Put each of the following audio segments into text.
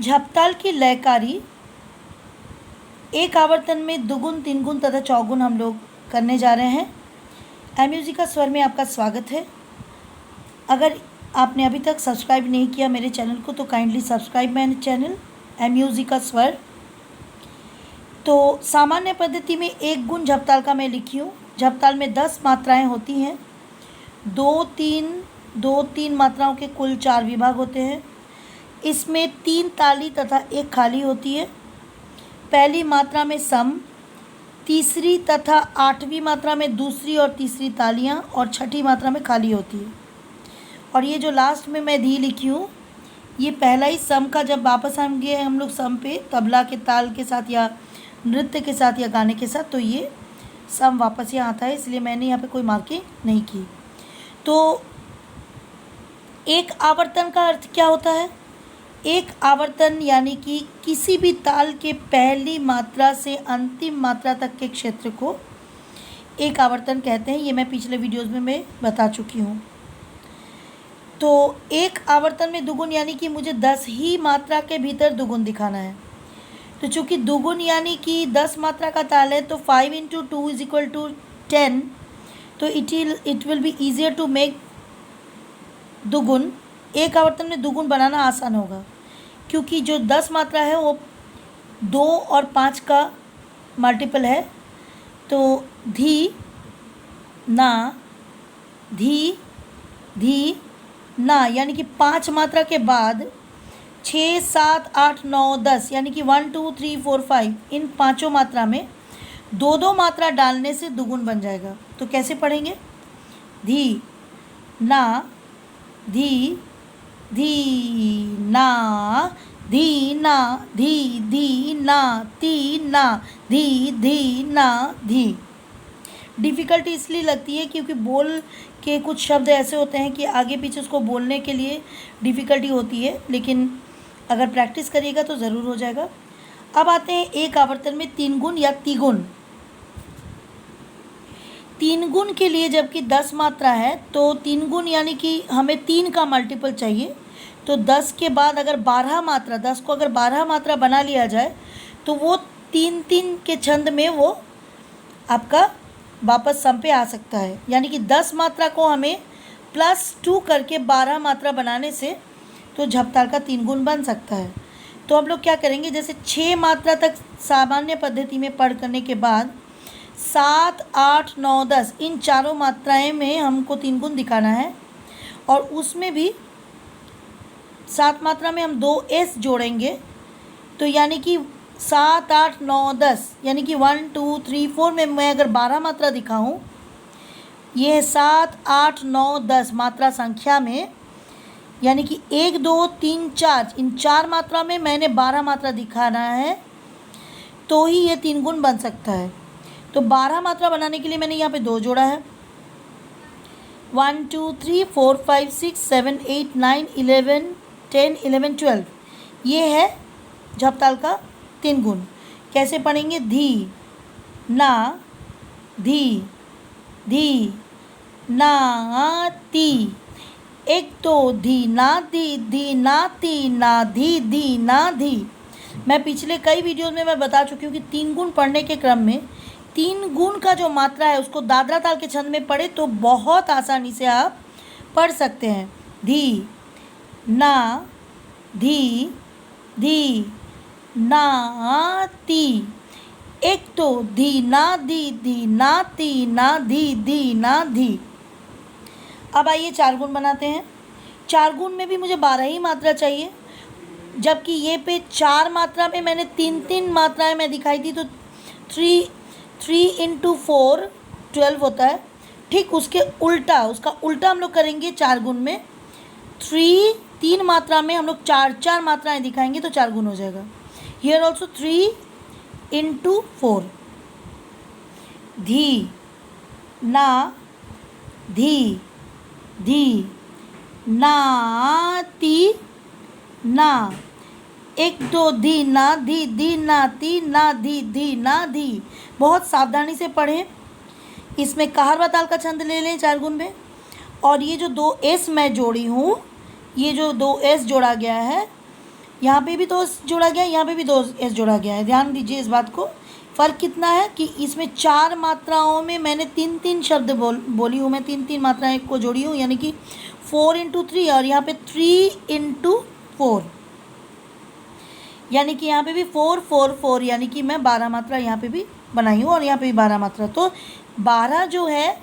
झपताल की लयकारी एक आवर्तन में दुगुन, तीन गुण तथा चौगुन हम लोग करने जा रहे हैं। एमयूजी का स्वर में आपका स्वागत है। अगर आपने अभी तक सब्सक्राइब नहीं किया मेरे चैनल को तो काइंडली सब्सक्राइब माय चैनल एमयूजी का स्वर। तो सामान्य पद्धति में एक गुण झपताल का मैं लिखी हूँ। झपताल में 10 मात्राएं होती हैं। दो तीन मात्राओं के कुल 4 विभाग होते हैं। इसमें 3 ताली तथा 1 खाली होती है। पहली मात्रा में सम, तीसरी तथा 8वीं मात्रा में दूसरी और तीसरी तालियां और छठी मात्रा में खाली होती है। और ये जो लास्ट में मैं धी लिखी हूँ ये पहला ही सम का, जब वापस आएंगे हम लोग सम पे तबला के ताल के साथ या नृत्य के साथ या गाने के साथ, तो ये सम वापस यहाँ आता है, इसलिए मैंने यहाँ पे कोई मार्किंग नहीं की। तो एक आवर्तन का अर्थ क्या होता है? एक आवर्तन यानी कि किसी भी ताल के पहली मात्रा से अंतिम मात्रा तक के क्षेत्र को एक आवर्तन कहते हैं। ये मैं पिछले वीडियोस में मैं बता चुकी हूँ। तो एक आवर्तन में दुगुन यानी कि मुझे 10 ही मात्रा के भीतर दुगुन दिखाना है। तो चूँकि दुगुन यानी कि 10 मात्रा का ताल है तो 5 × 2 = 10। तो it will be easier to make दुगुन। एक आवर्तन में दुगुन बनाना आसान होगा क्योंकि जो 10 मात्रा है वो 2 और 5 का मल्टीपल है। तो धी ना, धी धी ना यानी कि 5 मात्रा के बाद 6, 7, 8, 9, 10 यानी कि 1, 2, 3, 4, 5 इन पाँचों मात्रा में 2 मात्रा डालने से दुगुन बन जाएगा। तो कैसे पढ़ेंगे? धी ना, धी धी ना, धी ना, धी ना, ती ना, धी ना, धी। डिफ़िकल्टी इसलिए लगती है क्योंकि बोल के कुछ शब्द ऐसे होते हैं कि आगे पीछे उसको बोलने के लिए डिफ़िकल्टी होती है, लेकिन अगर प्रैक्टिस करिएगा तो ज़रूर हो जाएगा। अब आते हैं एक आवर्तन में 3 गुण या तिगुन। 3 गुण के लिए जबकि 10 मात्रा है तो 3 गुण यानी कि हमें 3 का मल्टीपल चाहिए। तो 10 के बाद अगर 12 मात्रा, 10 को अगर 12 मात्रा बना लिया जाए तो वो 3-3 के छंद में वो आपका वापस सम पे आ सकता है। यानी कि 10 मात्रा को हमें +2 करके 12 मात्रा बनाने से तो झपताल का 3 गुण बन सकता है। तो हम लोग क्या करेंगे, जैसे 6 मात्रा तक सामान्य पद्धति में पढ़ करने के बाद 7, 8, 9, 10 इन चारों मात्राएं में हमको 3 गुण दिखाना है। और उसमें भी 7 मात्रा में हम 2 S जोड़ेंगे। तो यानी कि 7, 8, 9, 10 यानी कि 1, 2, 3, 4 में मैं अगर 12 मात्रा दिखाऊं, ये है 7, 8, 9, 10 मात्रा संख्या में, यानी कि 1, 2, 3, 4 इन 4 मात्रा में मैंने 12 मात्रा दिखाना है तो ही ये 3 गुण बन सकता है। तो 12 मात्रा बनाने के लिए मैंने यहाँ पे 2 जोड़ा है। 1, 2, 3, 4, 5, 6, 7, 8, 9, 11, 10, 11, 12 ये है झपताल का 3 गुण। कैसे पढ़ेंगे? धी ना, धी धी ना, ती। एक तो धी ना धी ना ती ना धी ना धी। मैं पिछले कई वीडियोज़ में मैं बता चुकी हूँ कि 3 गुण पढ़ने के क्रम में 3 गुण का जो मात्रा है उसको दादरा ताल के छंद में पढ़े तो बहुत आसानी से आप पढ़ सकते हैं। धी ना, धी धी ना, ती। एक तो धी ना ती ना धी ना धी। अब आइए 4 गुण बनाते हैं। 4 गुण में भी मुझे 12 ही मात्रा चाहिए, जबकि ये पे 4 मात्रा में मैंने 3 मात्राएं मैं दिखाई थी। तो 3 × 4 12 होता है। ठीक उसके उल्टा, उसका उल्टा हम लोग करेंगे 4 गुण में। 3 मात्रा में हम लोग 4 मात्राएं दिखाएंगे तो 4 गुण हो जाएगा। Here also 3 × 4। धी ना, धी धी ना, ती ना। एक दो धी ना धी ना ती ना धी ना धी। बहुत सावधानी से पढ़ें। इसमें कहारवा ताल का छंद ले लें 4 गुण में। और ये जो 2 S मैं जोड़ी हूँ, ये जो 2 S जोड़ा गया है यहाँ पे भी 2 एस जोड़ा गया है, यहाँ पे भी 2 एस जोड़ा गया है। ध्यान दीजिए इस बात को। फ़र्क कितना है कि इसमें 4 मात्राओं में मैंने 3-3 शब्द बोली हूँ मैं, 3-3 मात्राएं को जोड़ी हूँ, यानी कि 4 इंटू 3, और यहाँ पे 3 इंटू 4, यानी कि यहाँ पे भी 4 4 4, यानी कि मैं 12 मात्रा यहाँ पे भी बनाई हूँ और यहाँ पे भी 12 मात्रा। तो 12 जो है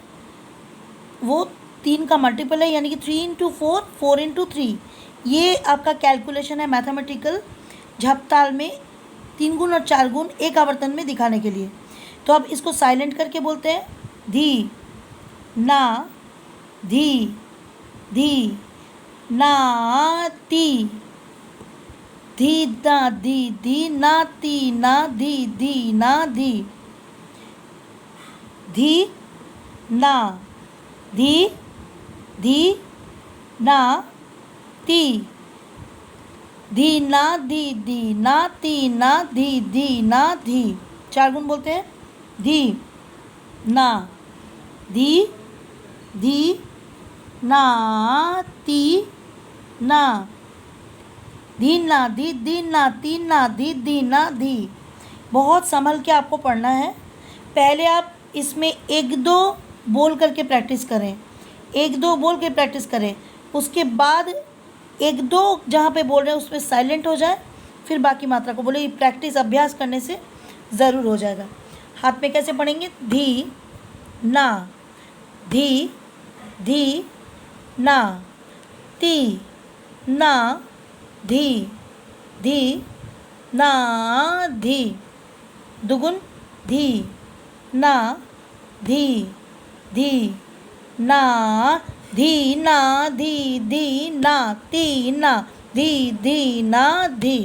वो 3 का मल्टीपल है, यानी कि 3 इंटू 4, 4 इंटू 3। ये आपका कैलकुलेशन है मैथमेटिकल झपताल में 3 गुण और 4 गुण एक आवर्तन में दिखाने के लिए। तो अब इसको साइलेंट करके बोलते हैं धी ना धी धी ना ती, धी ना धी धी ना ती ना धी धी ना धी, धी ना धी धी ना ती, धी ना धी धी ना ती ना धी धी ना धी। 4 गुण बोलते हैं धी ना धी धी ना ती ना, धी ना धी धी ना ती ना धी धी ना धी। बहुत संभल के आपको पढ़ना है। पहले आप इसमें 1-2 बोल करके प्रैक्टिस करें, 1-2 बोल के प्रैक्टिस करें, उसके बाद 1-2 जहाँ पे बोल रहे हैं उसमें साइलेंट हो जाए, फिर बाकी मात्रा को बोले। प्रैक्टिस अभ्यास करने से ज़रूर हो जाएगा। हाथ में कैसे पढ़ेंगे? धी ना धी धी ना ती ना धी धी ना धी, दुगुन धी ना धी धी ना धी ना धी धी ना ती ना धी धी ना धी।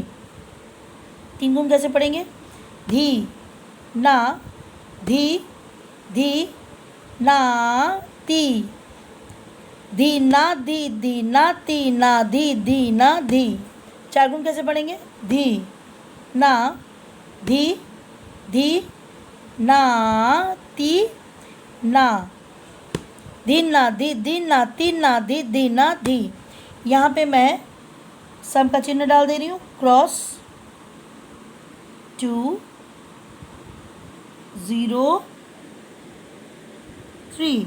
3 गुण कैसे पढ़ेंगे? धी ना धी धी ना ती, धी ना धी धी ना ती ना धी धी ना धी। 4 गुण कैसे पढ़ेंगे? धी ना धी धी ना ती ना, धी ना धी धी ना ती ना धी धी ना धी। यहाँ पे मैं सम का चिन्ह डाल दे रही हूँ, क्रॉस 2 0 3।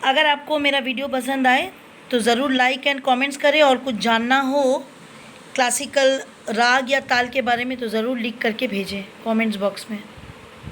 अगर आपको मेरा वीडियो पसंद आए तो ज़रूर लाइक एंड कमेंट्स करें, और कुछ जानना हो क्लासिकल राग या ताल के बारे में तो ज़रूर लिख करके भेजें कमेंट्स बॉक्स में।